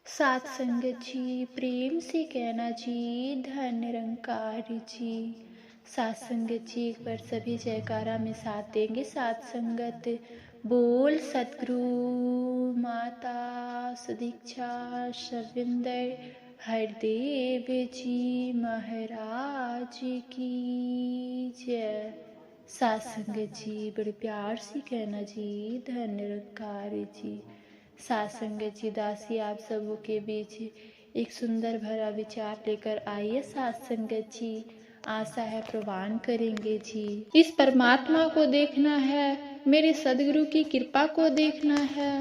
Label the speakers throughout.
Speaker 1: सात संगत जी, प्रेम से कहना जी, धन निरंकार जी। सात संगत जी, एक बार सभी जयकारा में साथ देंगे। सात संगत बोल सतगुरु माता सुदीक्षा शविंदर हरदेव जी महाराज की जय। सात संगत जी, बड़े प्यार से कहना जी, धन निरंकार जी। सात संगत जी, दासी आप सबों के बीच एक सुंदर भरा विचार लेकर आइए। सात संगत जी, आशा है प्रवान करेंगे जी। इस परमात्मा को देखना है, मेरे सदगुरु की कृपा को देखना है,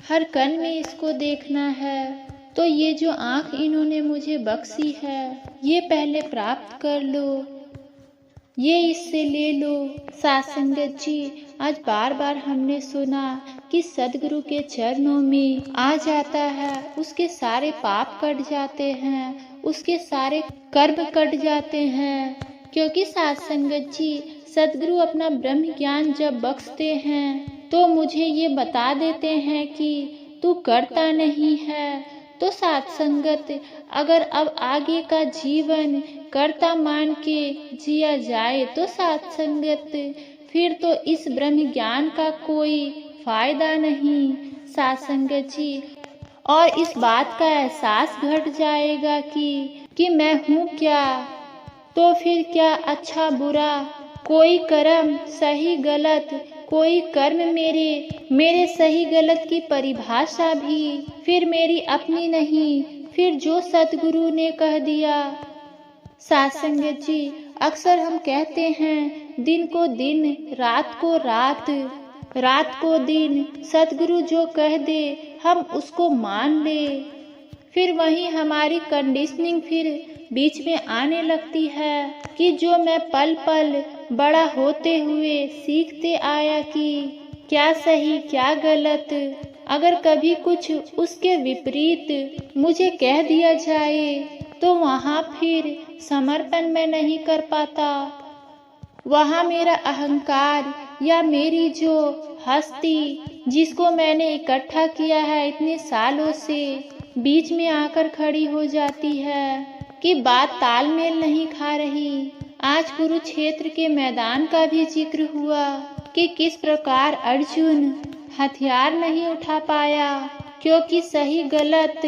Speaker 1: हर कण में इसको देखना है। तो ये जो आँख इन्होंने मुझे बख्शी है, ये पहले प्राप्त कर लो, ये इससे ले लो। सात संगत जी, आज बार बार हमने सुना कि सदगुरु के चरणों में आ जाता है, उसके सारे पाप कट जाते हैं, उसके सारे कर्म कट जाते हैं। क्योंकि सात संगत जी, सदगुरु अपना ब्रह्म ज्ञान जब बख्शते हैं तो मुझे ये बता देते हैं कि तू करता नहीं है। तो सात संगत, अगर अब आगे का जीवन कर्ता मान के जिया जाए तो सात संगत फिर तो इस ब्रह्म ज्ञान का कोई फायदा नहीं। सात संगत जी, और इस बात का एहसास घट जाएगा कि मैं हूँ क्या, तो फिर क्या अच्छा बुरा, कोई कर्म सही गलत, कोई कर्म मेरे सही गलत की परिभाषा भी फिर मेरी अपनी नहीं, फिर जो सतगुरु ने कह दिया। सात संगत जी, अक्सर हम कहते हैं दिन को दिन, रात को रात, रात को दिन, सतगुरु जो कह दे हम उसको मान ले। फिर वहीं हमारी कंडीशनिंग फिर बीच में आने लगती है कि जो मैं पल पल बड़ा होते हुए सीखते आया कि क्या सही क्या गलत, अगर कभी कुछ उसके विपरीत मुझे कह दिया जाए तो वहाँ फिर समर्पण मैं नहीं कर पाता। वहाँ मेरा अहंकार या मेरी जो हस्ती जिसको मैंने इकट्ठा किया है इतने सालों से, बीच में आकर खड़ी हो जाती है कि बात तालमेल नहीं खा रही। आज कुरुक्षेत्र के मैदान का भी जिक्र हुआ कि किस प्रकार अर्जुन हथियार नहीं उठा पाया, क्योंकि सही गलत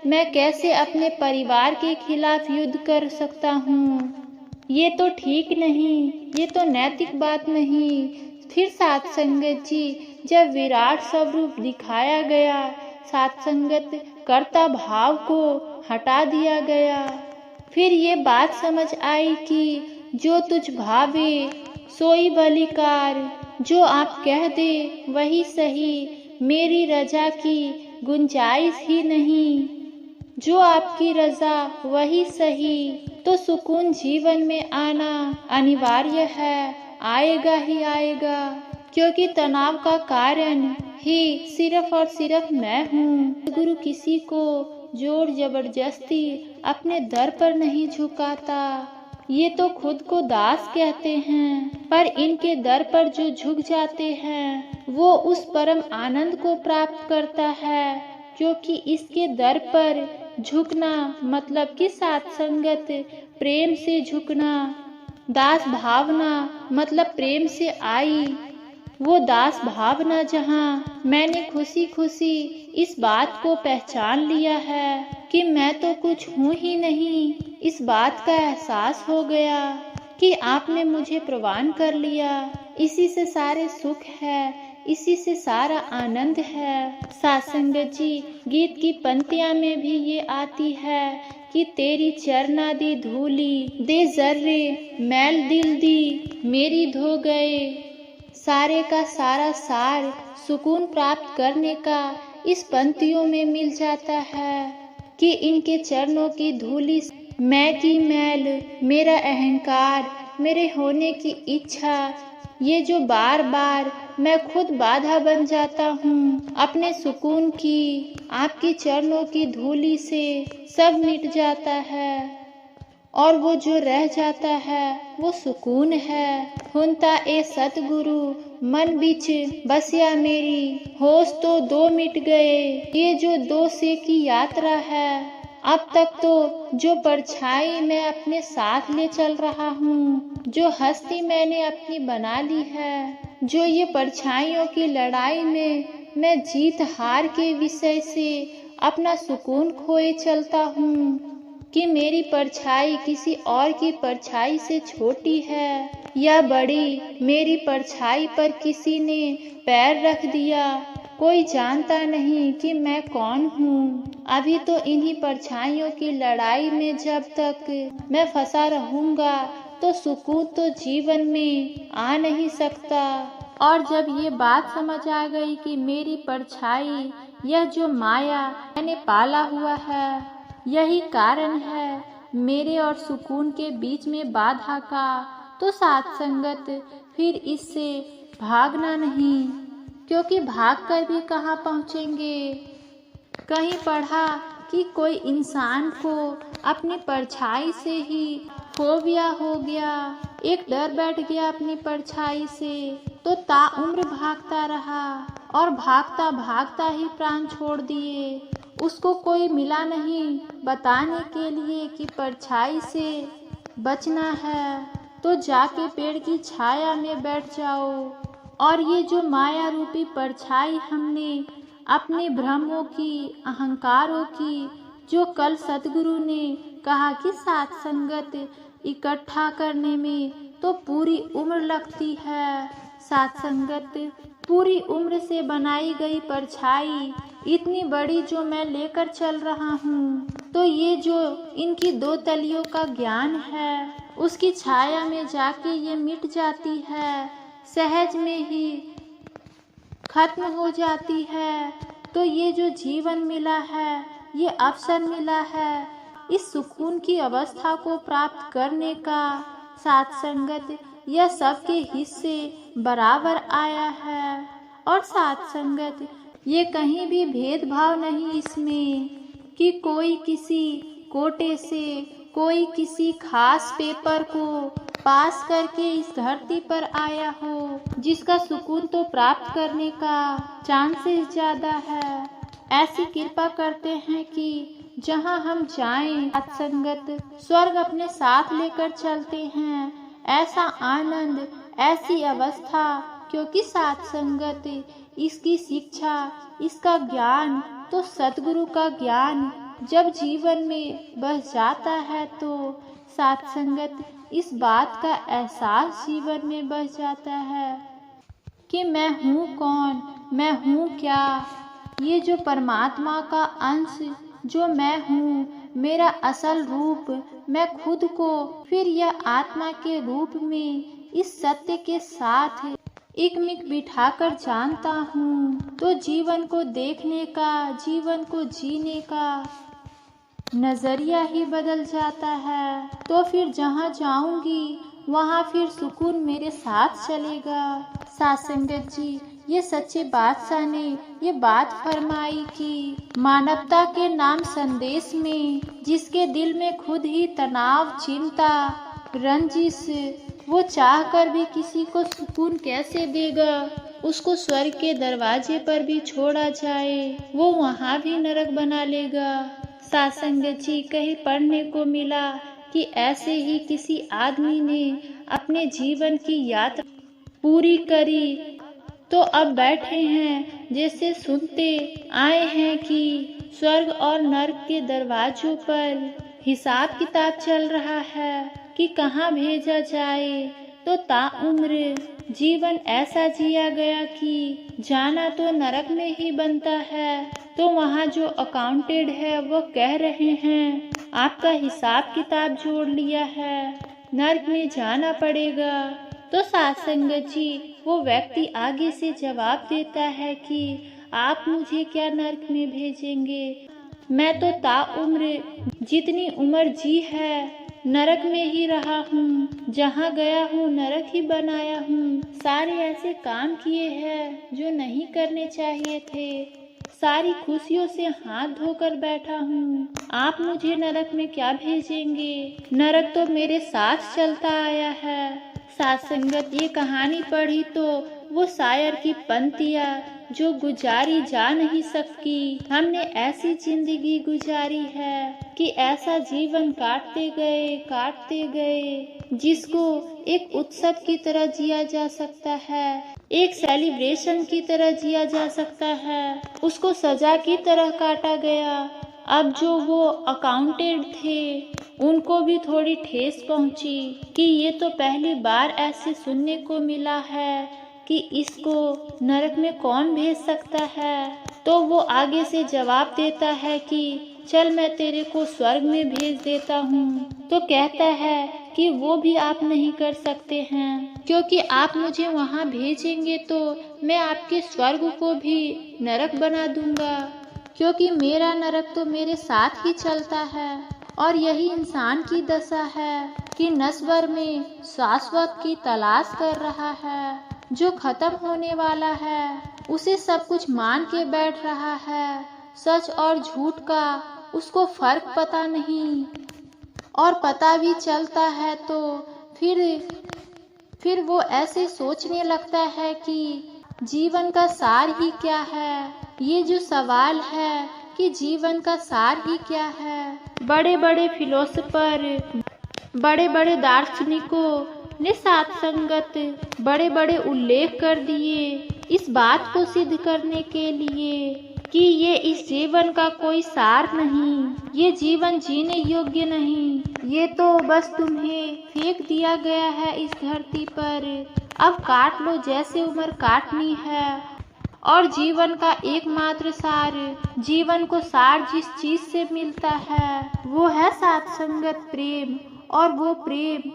Speaker 1: मैं कैसे अपने परिवार के खिलाफ युद्ध कर सकता हूँ, ये तो ठीक नहीं, ये तो नैतिक बात नहीं। फिर सात संगत जी, जब विराट स्वरूप दिखाया गया, सात संगत कर्ता भाव को हटा दिया गया, फिर ये बात समझ आई कि जो तुझ भावे सोई बलिकार, जो आप कह दे वही सही, मेरी रजा की गुंजाइश ही नहीं, जो आपकी रजा वही सही। तो सुकून जीवन में आना अनिवार्य है, आएगा ही आएगा, क्योंकि तनाव का कारण ही सिर्फ और सिर्फ मैं हूँ। गुरु किसी को जोर जबरदस्ती अपने दर पर नहीं झुकाता, ये तो खुद को दास कहते हैं, पर इनके दर पर जो झुक जाते हैं वो उस परम आनंद को प्राप्त करता है, क्योंकि इसके दर पर झुकना मतलब कि सात संगत प्रेम से झुकना, दास भावना मतलब प्रेम से आई वो दास भावना, जहाँ मैंने खुशी खुशी इस बात को पहचान लिया है कि मैं तो कुछ हूँ ही नहीं। इस बात का एहसास हो गया कि आपने मुझे प्रवान कर लिया, इसी से सारे सुख है, इसी से सारा आनंद है। सात संगत जी, गीत की पंक्तियां में भी ये आती है कि तेरी चरनादी धूली दे जर्रे मैल दिल दी मेरी धो गए। सारे का सारा सार सुकून प्राप्त करने का इस पंक्तियों में मिल जाता है कि इनके चरणों की धूली, मैं की मैल, मेरा अहंकार, मेरे होने की इच्छा, ये जो बार बार मैं खुद बाधा बन जाता हूँ अपने सुकून की, आपकी चरणों की धूली से सब मिट जाता है। और वो जो रह जाता है वो सुकून है। हुनता ए सतगुरु मन बिच बसिया मेरी, होश तो दो मिट गए, ये जो दो से की यात्रा है। अब तक तो जो परछाई मैं अपने साथ ले चल रहा हूँ, जो हस्ती मैंने अपनी बना ली है, जो ये परछाइयों की लड़ाई में मैं जीत हार के विषय से अपना सुकून खोए चलता हूँ कि मेरी परछाई किसी और की परछाई से छोटी है या बड़ी, मेरी परछाई पर किसी ने पैर रख दिया। कोई जानता नहीं कि मैं कौन हूँ। अभी तो इन्हीं परछाइयों की लड़ाई में जब तक मैं फंसा रहूँगा तो सुकून तो जीवन में आ नहीं सकता। और जब ये बात समझ आ गई कि मेरी परछाई, यह जो माया मैंने पाला हुआ है, यही कारण है मेरे और सुकून के बीच में बाधा का, तो साथ संगत फिर इससे भागना नहीं, क्योंकि भागकर भी कहाँ पहुँचेंगे। कहीं पढ़ा कि कोई इंसान को अपनी परछाई से ही फोबिया हो गया, एक डर बैठ गया अपनी परछाई से, तो ताउम्र भागता रहा और भागता भागता ही प्राण छोड़ दिए। उसको कोई मिला नहीं बताने के लिए कि परछाई से बचना है तो जाके पेड़ की छाया में बैठ जाओ। और ये जो माया रूपी परछाई हमने अपने भ्रमों की, अहंकारों की, जो कल सतगुरु ने कहा कि साथ संगत इकट्ठा करने में तो पूरी उम्र लगती है, साथ संगत पूरी उम्र से बनाई गई परछाई इतनी बड़ी जो मैं लेकर चल रहा हूँ, तो ये जो इनकी दो तलियों का ज्ञान है उसकी छाया में जाके ये मिट जाती है, सहज में ही खत्म हो जाती है। तो ये जो जीवन मिला है, ये अवसर मिला है इस सुकून की अवस्था को प्राप्त करने का, साथ संगत यह सबके हिस्से बराबर आया है। और साथ संगत ये कहीं भी भेदभाव नहीं इसमें कि कोई किसी कोटे से, कोई किसी खास पेपर को पास करके इस धरती पर आया हो, जिसका सुकून तो प्राप्त करने का चांसेस ज़्यादा है। ऐसी कृपा करते हैं कि जहाँ हम जाएं, सत्संगत स्वर्ग अपने साथ लेकर चलते हैं। ऐसा आनंद, ऐसी अवस्था, क्योंकि साथ संगत इसकी शिक्षा, इसका ज्ञान तो सतगुरु का ज्ञान जब जीवन में बस जाता है तो साथ संगत इस बात का एहसास जीवन में बस जाता है कि मैं हूँ कौन, मैं हूँ क्या। ये जो परमात्मा का अंश जो मैं हूँ, मेरा असल रूप, मैं खुद को फिर यह आत्मा के रूप में इस सत्य के साथ एकमिक बिठाकर जानता हूँ, तो जीवन को देखने का, जीवन को जीने का नजरिया ही बदल जाता है। तो फिर जहाँ जाऊंगी वहाँ फिर सुकून मेरे साथ चलेगा। साथ संगत जी, ये सच्चे बादशाह ने ये बात फरमाई कि मानवता के नाम संदेश में जिसके दिल में खुद ही तनाव, चिंता, रंजिश, वो चाह कर भी किसी को सुकून कैसे देगा। उसको स्वर्ग के दरवाजे पर भी छोड़ा जाए, वो वहाँ भी नरक बना लेगा। साथ संगत जी, कहीं पढ़ने को मिला कि ऐसे ही किसी आदमी ने अपने जीवन की यात्रा पूरी करी, तो अब बैठे हैं जैसे सुनते आए हैं कि स्वर्ग और नरक के दरवाजों पर हिसाब किताब चल रहा है कि कहाँ भेजा जाए। तो ताउम्र जीवन ऐसा जिया गया कि जाना तो नरक में ही बनता है। तो वहाँ जो अकाउंटेड है वो कह रहे हैं आपका हिसाब किताब जोड़ लिया है, नरक में जाना पड़ेगा। तो साथ संगत जी, वो व्यक्ति आगे से जवाब देता है कि आप मुझे क्या नरक में भेजेंगे, मैं तो ताउम्र जितनी उम्र जी है नरक में ही रहा हूँ, जहाँ गया हूँ नरक ही बनाया हूँ, सारे ऐसे काम किए हैं जो नहीं करने चाहिए थे। सारी खुशियों से हाथ धोकर बैठा हूँ। आप मुझे नरक में क्या भेजेंगे? नरक तो मेरे साथ चलता आया है। साथ संगत ये कहानी पढ़ी तो वो शायर की पंक्तियाँ जो गुजारी जा नहीं सकती। हमने ऐसी जिंदगी गुजारी है कि ऐसा जीवन काटते गए जिसको एक उत्सव की तरह जिया जा सकता है, एक सेलिब्रेशन की तरह जिया जा सकता है, उसको सजा की तरह काटा गया। अब जो वो अकाउंटेंट थे उनको भी थोड़ी ठेस पहुंची कि ये तो पहली बार ऐसे सुनने को मिला है कि इसको नरक में कौन भेज सकता है। तो वो आगे से जवाब देता है कि चल मैं तेरे को स्वर्ग में भेज देता हूँ। तो कहता है कि वो भी आप नहीं कर सकते हैं, क्योंकि आप मुझे वहाँ भेजेंगे तो मैं आपके स्वर्ग को भी नरक बना दूंगा, क्योंकि मेरा नरक तो मेरे साथ ही चलता है। और यही इंसान की दशा है कि नश्वर में शाश्वत की तलाश कर रहा है। जो खत्म होने वाला है उसे सब कुछ मान के बैठ रहा है। सच और झूठ का उसको फर्क पता नहीं, और पता भी चलता है तो फिर वो ऐसे सोचने लगता है कि जीवन का सार ही क्या है। ये जो सवाल है कि जीवन का सार ही क्या है, बड़े बड़े फिलोसोफर, बड़े बड़े दार्शनिकों ने साथ संगत बड़े बड़े उल्लेख कर दिए इस बात को सिद्ध करने के लिए कि ये इस जीवन का कोई सार नहीं, ये जीवन जीने योग्य नहीं, ये तो बस तुम्हें फेंक दिया गया है इस धरती पर। अब काट लो जैसे उम्र काटनी है। और जीवन का एकमात्र सार, जीवन को सार जिस चीज से मिलता है वो है साथ संगत प्रेम। और वो प्रेम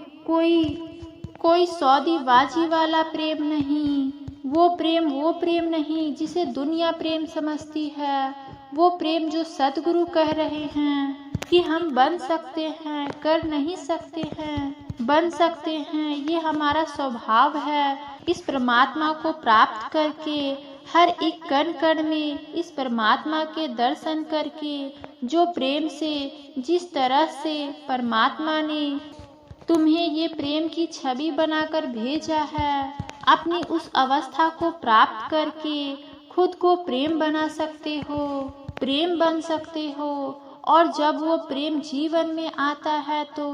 Speaker 1: कोई सौदेबाजी वाला प्रेम नहीं, वो प्रेम नहीं जिसे दुनिया प्रेम समझती है। वो प्रेम जो सतगुरु कह रहे हैं कि हम बन सकते हैं, कर नहीं सकते हैं, बन सकते हैं, ये हमारा स्वभाव है। इस परमात्मा को प्राप्त करके हर एक कण कण में इस परमात्मा के दर्शन करके, जो प्रेम से जिस तरह से परमात्मा ने तुम्हें ये प्रेम की छवि बनाकर भेजा है, अपनी उस अवस्था को प्राप्त करके खुद को प्रेम बना सकते हो, प्रेम बन सकते हो। और जब वो प्रेम जीवन में आता है तो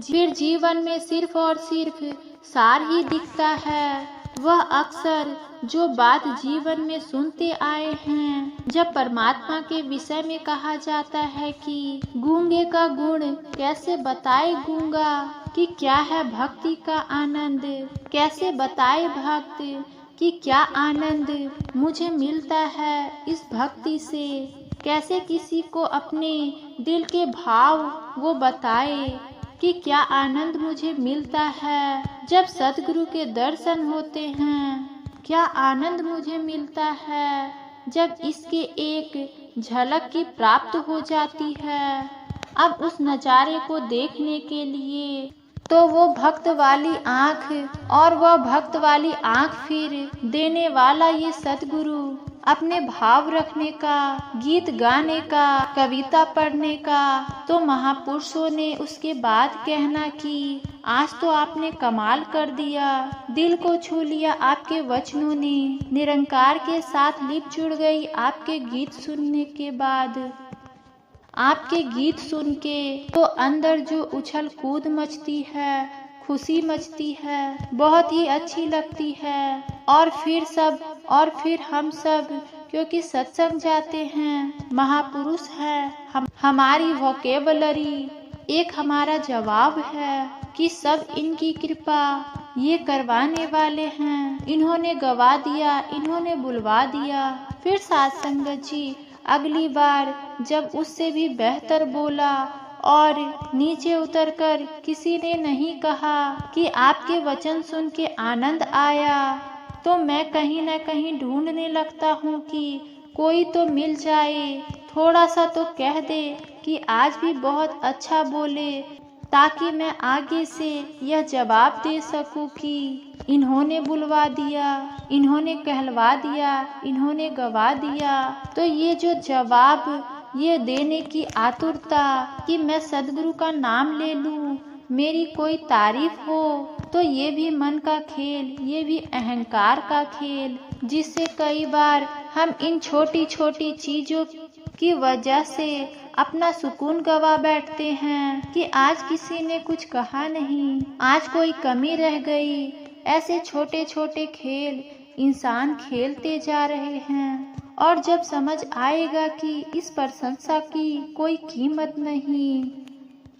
Speaker 1: फिर जीवन में सिर्फ और सिर्फ सार ही दिखता है। वह अक्सर जो बात जीवन में सुनते आए हैं, जब परमात्मा के विषय में कहा जाता है कि गूंगे का गुण कैसे बताए गूंगा, कि क्या है भक्ति का आनंद, कैसे बताए भक्त कि क्या आनंद मुझे मिलता है इस भक्ति से, कैसे किसी को अपने दिल के भाव वो बताए कि क्या आनंद मुझे मिलता है जब सतगुरु के दर्शन होते हैं, क्या आनंद मुझे मिलता है जब इसके एक झलक की प्राप्त हो जाती है। अब उस नज़ारे को देखने के लिए तो वो भक्त वाली आँख और वह भक्त वाली आँख फिर देने वाला ये सतगुरु अपने भाव रखने का, गीत गाने का, कविता पढ़ने का, तो महापुरुषों ने उसके बाद कहना कि आज तो आपने कमाल कर दिया, दिल को छू लिया आपके वचनों ने, निरंकार के साथ लिप जुड़ गई आपके गीत सुनने के बाद। आपके गीत सुन के तो अंदर जो उछल कूद मचती है, खुशी मचती है, बहुत ही अच्छी लगती है। और फिर हम सब क्योंकि सत्संग जाते हैं, महापुरुष है, हमारी वोकेबलरी एक हमारा जवाब है कि सब इनकी कृपा ये करवाने वाले हैं, इन्होंने गवा दिया, इन्होंने बुलवा दिया। फिर साथ संगत जी अगली बार जब उससे भी बेहतर बोला और नीचे उतरकर किसी ने नहीं कहा कि आपके वचन सुन के आनंद आया, तो मैं कहीं न कहीं ढूंढने लगता हूँ कि कोई तो मिल जाए, थोड़ा सा तो कह दे कि आज भी बहुत अच्छा बोले, ताकि मैं आगे से यह जवाब दे सकूं कि इन्होंने बुलवा दिया, इन्होंने कहलवा दिया, इन्होंने गवा दिया। तो ये जो जवाब, ये देने की आतुरता कि मैं सद्गुरु का नाम ले लूं, मेरी कोई तारीफ हो, तो ये भी मन का खेल, ये भी अहंकार का खेल, जिससे कई बार हम इन छोटी छोटी चीजों की वजह से अपना सुकून गवा बैठते हैं कि आज किसी ने कुछ कहा नहीं, आज कोई कमी रह गई। ऐसे छोटे छोटे खेल इंसान खेलते जा रहे हैं, और जब समझ आएगा कि इस प्रशंसा की कोई कीमत नहीं,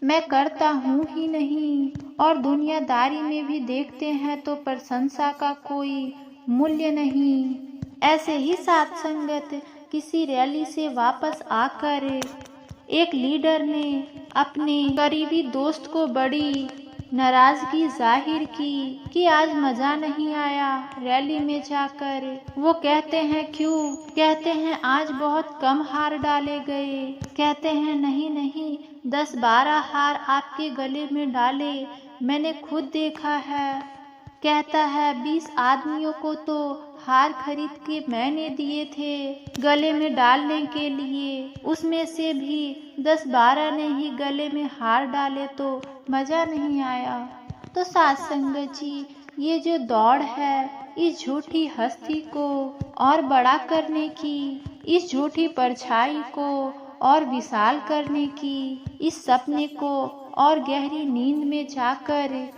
Speaker 1: मैं करता हूँ ही नहीं, और दुनियादारी में भी देखते हैं तो प्रशंसा का कोई मूल्य नहीं। ऐसे ही साथ संगत किसी रैली से वापस आकर एक लीडर ने अपने करीबी दोस्त को बड़ी नाराजगी जाहिर की कि आज मजा नहीं आया रैली में जाकर। वो कहते हैं क्यों? कहते हैं आज बहुत कम हार डाले गए। कहते हैं नहीं नहीं, 10-12 हार आपके गले में डाले, मैंने खुद देखा है। कहता है 20 आदमियों को तो हार खरीद के मैंने दिए थे गले में डालने के लिए, उसमें से भी 10-12 ने ही गले में हार डाले तो मजा नहीं आया। तो साथ संगत जी, ये जो दौड़ है इस झूठी हस्ती को और बड़ा करने की, इस झूठी परछाई को और विशाल करने की, इस सपने को और गहरी नींद में जाकर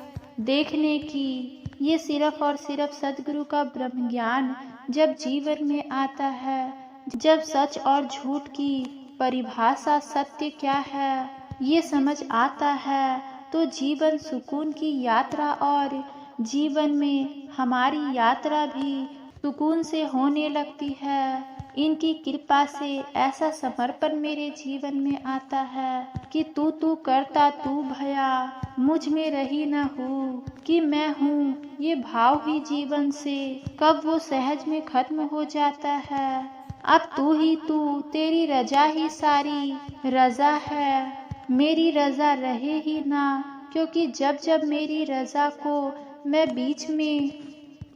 Speaker 1: देखने की, ये सिर्फ और सिर्फ सद्गुरु का ब्रह्म ज्ञान जब जीवन में आता है, जब सच और झूठ की परिभाषा सत्य क्या है ये समझ आता है, तो जीवन सुकून की यात्रा और जीवन में हमारी यात्रा भी सुकून से होने लगती है। इनकी कृपा से ऐसा समर्पण मेरे जीवन में आता है कि तू करता तू भया, मुझ में रही न हूँ कि मैं हूँ, ये भाव ही जीवन से कब वो सहज में खत्म हो जाता है। अब तू ही तू, तेरी रजा ही सारी रजा है, मेरी रजा रहे ही ना, क्योंकि जब जब मेरी रजा को मैं बीच में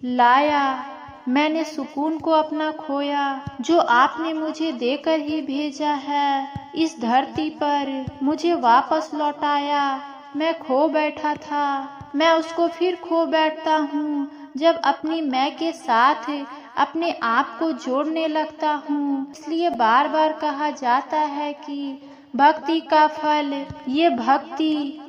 Speaker 1: लाया, मैंने सुकून को अपना खोया, जो आपने मुझे देकर ही भेजा है इस धरती पर, मुझे वापस लौटाया। मैं खो बैठा था, मैं उसको फिर खो बैठता हूँ जब अपनी मैं के साथ अपने आप को जोड़ने लगता हूँ। इसलिए बार बार कहा जाता है कि भक्ति का फल, ये भक्ति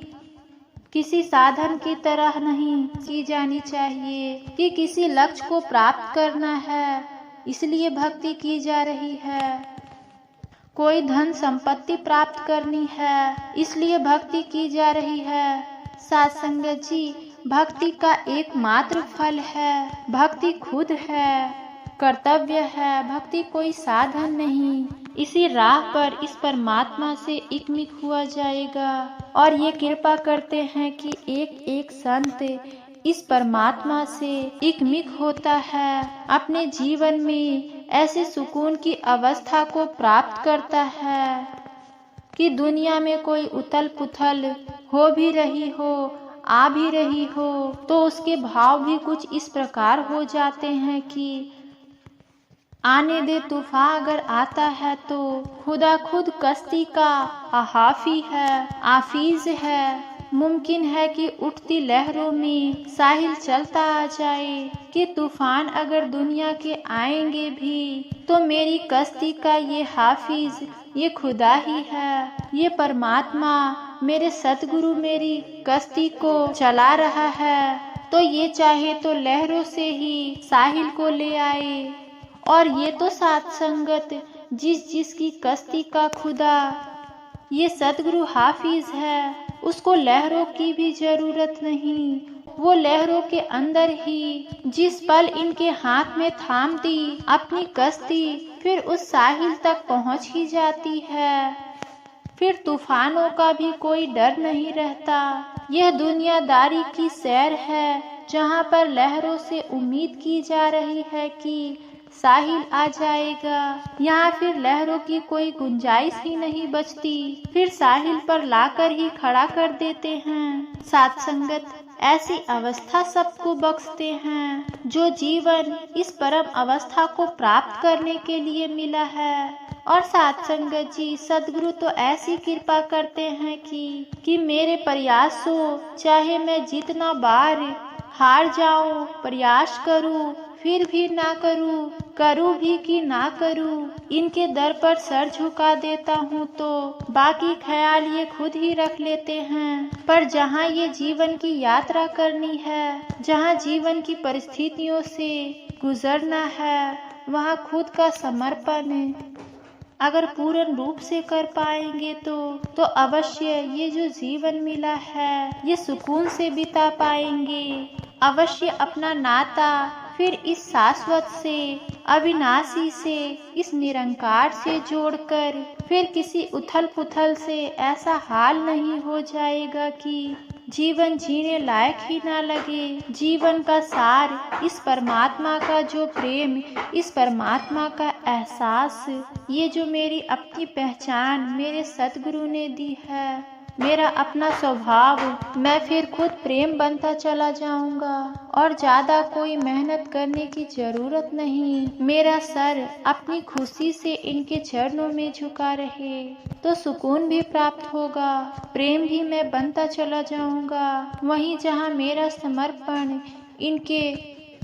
Speaker 1: किसी साधन की तरह नहीं की जानी चाहिए कि किसी लक्ष्य को प्राप्त करना है इसलिए भक्ति की जा रही है, कोई धन संपत्ति प्राप्त करनी है इसलिए भक्ति की जा रही है। साथ संगत जी, भक्ति का एकमात्र फल है, भक्ति खुद है, कर्तव्य है, भक्ति कोई साधन नहीं। इसी राह पर इस परमात्मा से एकमिक हुआ जाएगा, और ये कृपा करते हैं कि एक एक संत इस परमात्मा से एकमिक होता है, अपने जीवन में ऐसे सुकून की अवस्था को प्राप्त करता है कि दुनिया में कोई उथल पुथल हो भी रही हो, आ भी रही हो, तो उसके भाव भी कुछ इस प्रकार हो जाते हैं कि आने दे तूफान अगर आता है तो खुदा खुद कश्ती का हाफी है, आफीज है। मुमकिन है कि उठती लहरों में साहिल चलता आ जाए कि तूफान अगर दुनिया के आएंगे भी, तो मेरी कश्ती का ये हाफिज ये खुदा ही है, ये परमात्मा मेरे सतगुरु मेरी कश्ती को चला रहा है। तो ये चाहे तो लहरों से ही साहिल को ले आए, और ये तो साथ संगत जिसकी कश्ती का खुदा ये सतगुरु हाफिज है, उसको लहरों की भी जरूरत नहीं। वो लहरों के अंदर ही जिस पल इनके हाथ में थाम दी अपनी कश्ती, फिर उस साहिल तक पहुंच ही जाती है। फिर तूफानों का भी कोई डर नहीं रहता। यह दुनियादारी की सैर है जहां पर लहरों से उम्मीद की जा रही है कि साहिल आ जाएगा। यहाँ फिर लहरों की कोई गुंजाइश ही नहीं बचती, फिर साहिल पर लाकर ही खड़ा कर देते हैं। साथ संगत ऐसी अवस्था सबको बख्शते हैं जो जीवन इस परम अवस्था को प्राप्त करने के लिए मिला है। और साथ संगत जी, सदगुरु तो ऐसी कृपा करते हैं कि मेरे प्रयास हो, चाहे मैं जितना बार हार जाऊं, प्रयास करूं फिर भी ना करूं भी कि ना करूं, इनके दर पर सर झुका देता हूँ तो बाकी ख्याल ये खुद ही रख लेते हैं। पर जहाँ ये जीवन की यात्रा करनी है, जहाँ जीवन की परिस्थितियों से गुजरना है, वहाँ खुद का समर्पण अगर पूर्ण रूप से कर पाएंगे तो अवश्य ये जो जीवन मिला है ये सुकून से बिता पाएंगे। अवश्य अपना नाता फिर इस शाश्वत से, अविनाशी से, इस निरंकार से जोड़कर फिर किसी उथल पुथल से ऐसा हाल नहीं हो जाएगा कि जीवन जीने लायक ही ना लगे। जीवन का सार, इस परमात्मा का जो प्रेम, इस परमात्मा का एहसास, ये जो मेरी अपनी पहचान मेरे सतगुरु ने दी है, मेरा अपना स्वभाव, मैं फिर खुद प्रेम बनता चला जाऊंगा और ज्यादा कोई मेहनत करने की जरूरत नहीं। मेरा सर अपनी खुशी से इनके चरणों में झुका रहे तो सुकून भी प्राप्त होगा, प्रेम भी मैं बनता चला जाऊंगा। वहीं जहाँ मेरा समर्पण इनके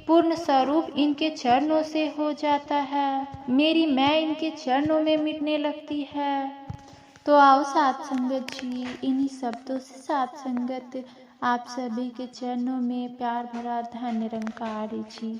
Speaker 1: पूर्ण स्वरूप इनके चरणों से हो जाता है, मेरी मैं इनके चरणों में मिटने लगती है। तो आओ साथ संगत जी, इन्हीं शब्दों से साथ संगत आप सभी के चरणों में प्यार भरा धन्य निरंकार जी।